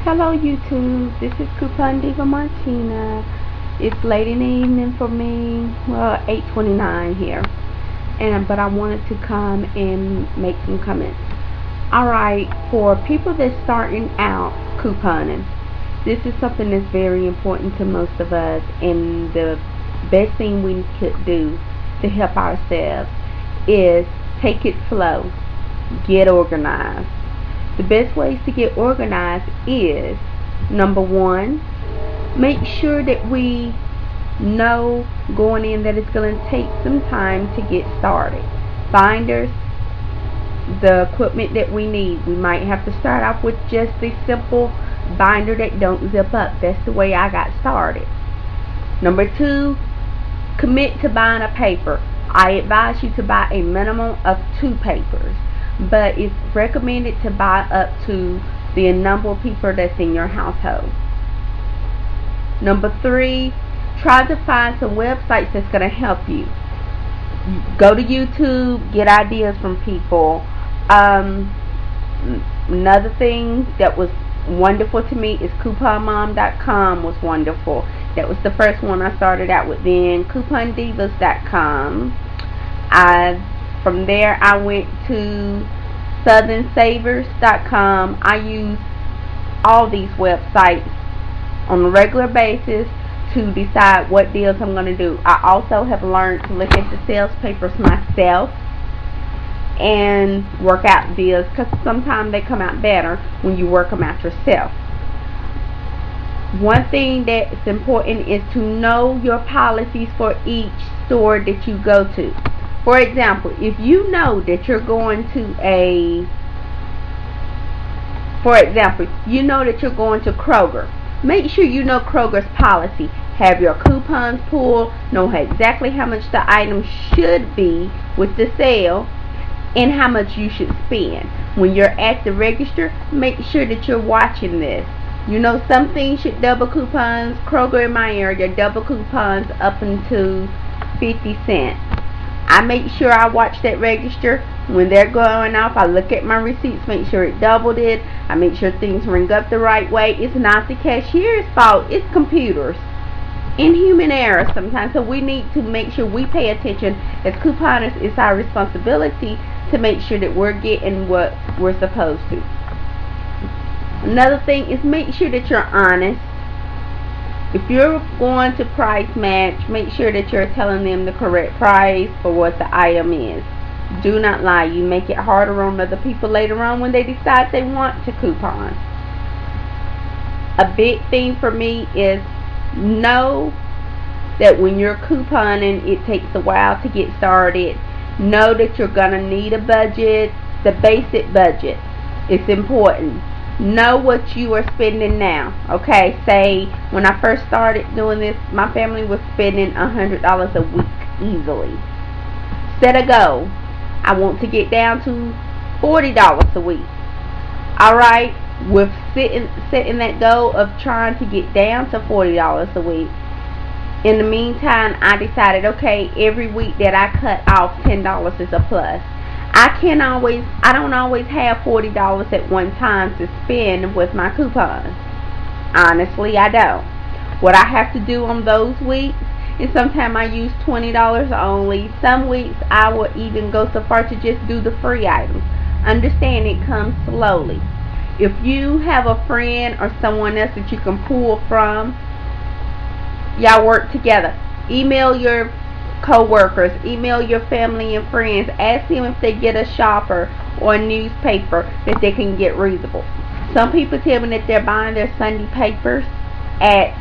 Hello YouTube, this is Coupon Diva Martina. It's late in the evening for me, well 8:29 here, but I wanted to come and make some comments. Alright, for people that's starting out couponing, this is something that's very important to most of us, and the best thing we could do to help ourselves is take it slow, get organized. The best ways to get organized is number one, make sure that we know going in that it's going to take some time to get started. Binders, the equipment that we need. We might have to start off with just a simple binder that don't zip up. That's the way I got started. Number two, commit to buying a paper. I advise you to buy a minimum of 2 papers, but it's recommended to buy up to the number of people that's in your household. Number three, try to find some websites that's going to help you. Go to YouTube, get ideas from people. Another thing that was wonderful to me is couponmom.com was wonderful. That was the first one I started out with. Then coupondivas.com. From there I went to southernsavers.com. I use all these websites on a regular basis to decide what deals I'm going to do. I also have learned to look at the sales papers myself and work out deals, because sometimes they come out better when you work them out yourself. One thing that's important is to know your policies for each store that you go to. For example, if you know that you're going to Kroger, make sure you know Kroger's policy. Have your coupons pulled, know exactly how much the item should be with the sale, and how much you should spend. When you're at the register, make sure that you're watching this. You know, some things should double coupons. Kroger in my area double coupons up into 50 cents. I make sure I watch that register. When they're going off, I look at my receipts, make sure it doubled it. I make sure things ring up the right way. It's not the cashier's fault, it's computers and human error sometimes. So we need to make sure we pay attention. As couponers, it's our responsibility to make sure that we're getting what we're supposed to. Another thing is make sure that you're honest. If you're going to price match, make sure that you're telling them the correct price for what the item is. Do not lie. You make it harder on other people later on when they decide they want to coupon. A big thing for me is know that when you're couponing, it takes a while to get started. Know that you're going to need a budget, the basic budget. It's important. Know what you are spending now. Okay, say when I first started doing this, my family was spending $100 a week easily. Set a goal. I want to get down to $40 a week. Alright, with setting that goal of trying to get down to $40 a week, in the meantime, I decided, okay, every week that I cut off $10 is a plus. I don't always have $40 at one time to spend with my coupons. Honestly, I don't. What I have to do on those weeks, and sometimes I use $20 only. Some weeks I will even go so far to just do the free items. Understand it comes slowly. If you have a friend or someone else that you can pull from, y'all work together. Email your co-workers, email your family and friends, ask them if they get a shopper or a newspaper that they can get readable. Some people tell me that they're buying their Sunday papers at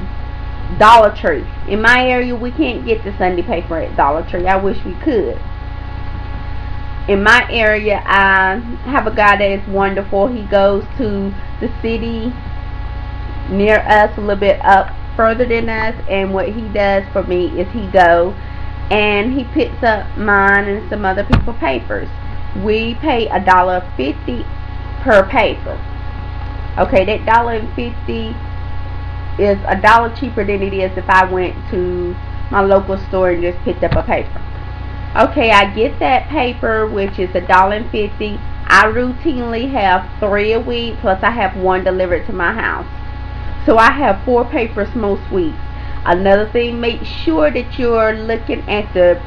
Dollar Tree. In my area, we can't get the Sunday paper at Dollar Tree. I wish we could. In my area, I have a guy that is wonderful. He goes to the city near us, a little bit up further than us, and what he does for me is he goes and he picks up mine and some other people's papers. We pay $1.50 per paper. Okay, that $1.50 is $1 cheaper than it is if I went to my local store and just picked up a paper. Okay, I get that paper, which is $1.50. I routinely have 3 a week, plus I have 1 delivered to my house. So I have 4 papers most weeks. Another thing, make sure that you're looking at the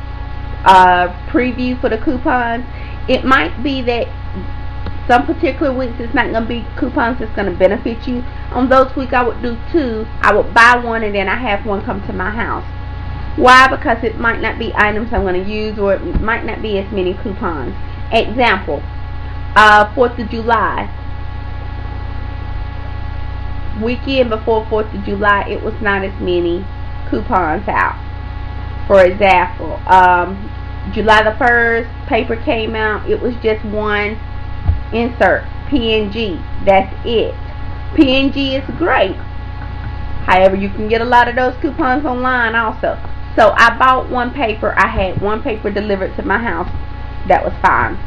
preview for the coupons. It might be that some particular weeks it's not going to be coupons that's going to benefit you. On those weeks I would do 2. I would buy 1 and then I have 1 come to my house. Why? Because it might not be items I'm going to use, or it might not be as many coupons. Example, 4th of July. Weekend before 4th of July, it was not as many coupons out. For example, July the 1st, paper came out. It was just 1 insert, PNG. That's it. PNG is great. However, you can get a lot of those coupons online also. So I bought 1 paper. I had 1 paper delivered to my house. That was fine.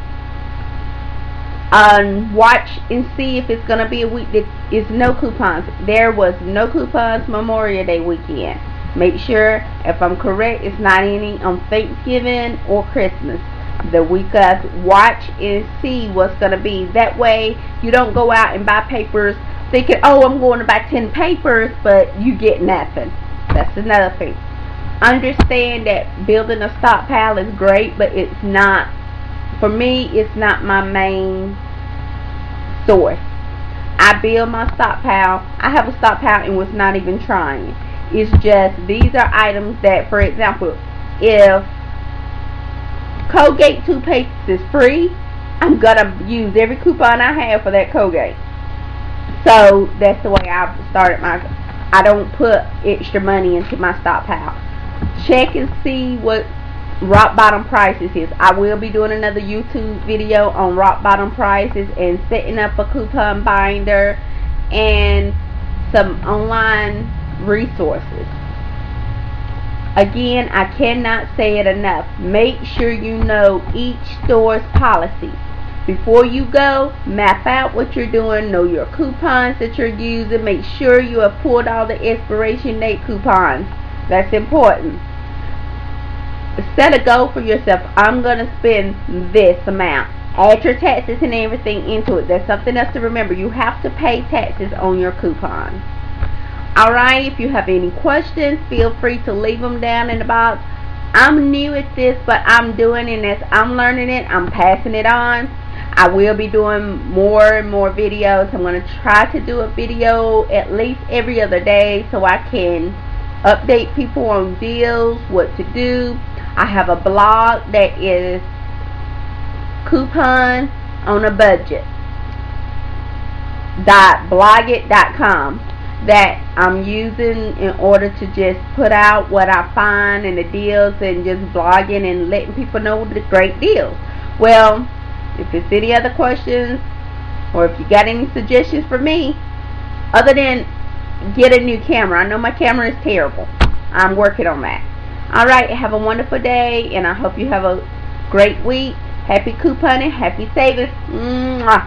Watch and see if it's going to be a week that is no coupons. There was no coupons Memorial Day weekend. Make sure, if I'm correct, it's not any on Thanksgiving or Christmas. The week of, watch and see what's going to be. That way you don't go out and buy papers thinking, oh, I'm going to buy 10 papers, but you get nothing. That's another thing. Understand that building a stockpile is great, but it's not, for me, it's not my main source. I build my stockpile. I have a stockpile and was not even trying. It's just, these are items that, for example, if Colgate toothpaste is free, I'm going to use every coupon I have for that Colgate. So that's the way I've started my, I don't put extra money into my stockpile. Check and see what rock bottom prices is. I will be doing another YouTube video on rock bottom prices and setting up a coupon binder and some online resources. Again, I cannot say it enough. Make sure you know each store's policy. Before you go, map out what you're doing, know your coupons that you're using, make sure you have pulled all the expiration date coupons. That's important. Set a goal for yourself. I'm going to spend this amount. Add your taxes and everything into it. There's something else to remember. You have to pay taxes on your coupon. Alright, if you have any questions, feel free to leave them down in the box. I'm new at this, but I'm doing it as I'm learning it. I'm passing it on. I will be doing more and more videos. I'm going to try to do a video at least every other day so I can update people on deals, what to do. I have a blog that is coupon on a budget.blogit.com that I'm using in order to just put out what I find and the deals and just blogging and letting people know the great deals. Well, if there's any other questions or if you got any suggestions for me other than get a new camera. I know my camera is terrible. I'm working on that. Alright, have a wonderful day and I hope you have a great week. Happy couponing, happy savings. Mwah.